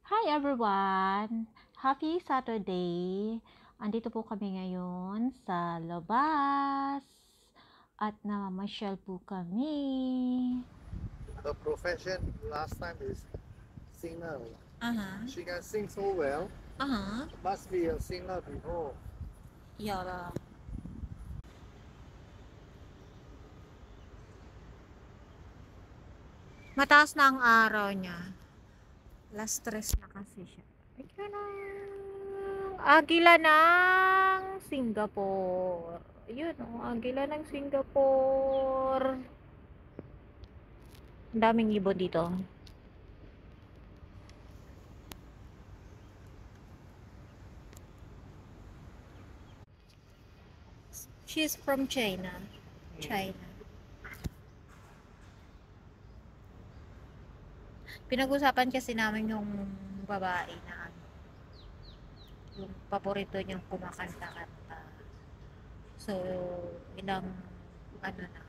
Hi everyone! Happy Saturday! Andito po kami ngayon sa labas at namamasyal po kami. Her profession last time is singer. Aha, She can sing so well. aha, Must be a singer before. yara. Mataas na ang araw niya. Last stress na kasi siya. Ika na. Agila ng Singapore. Yun oh, agila ng Singapore. Ang daming ibon dito. She's from China. China. Pinag-usapan kasi namin yung babae na ano, yung paborito niyang kumakanta-kanta. So, ilang ano na,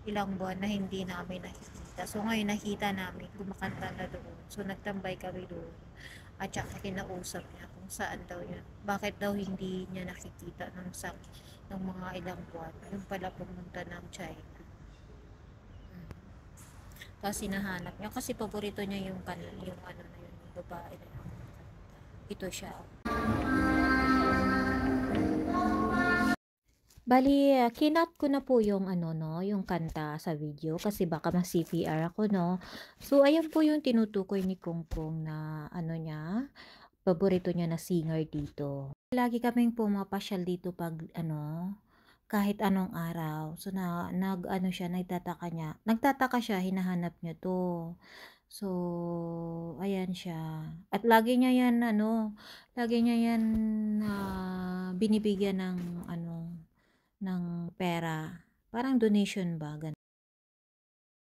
ilang buwan na hindi namin nakikita. So, ngayon nakita namin, kumakanta na doon. So, nagtambay kami doon. At saka kinausap niya kung saan daw yun. Bakit daw hindi niya nakikita ng mga ilang buwan. Yung pala pumunta ng China. Tapos hinahanap niya kasi paborito niya yung ano na yun, yung babae na yun. Ito siya. Bali, kinat ko na po yung ano no, yung kanta sa video kasi baka ma-CPR ako no. So ayan po yung tinutukoy ni Kungkung na ano niya, paborito niya na singer dito. Lagi kaming pumapasyal dito pag ano, kahit anong araw. So nag ano siya, nagtataka siya, hinahanap niya 'to. So, ayan siya. At lagi niya yan binibigyan ng ano, ng pera. Parang donation ba, ganun.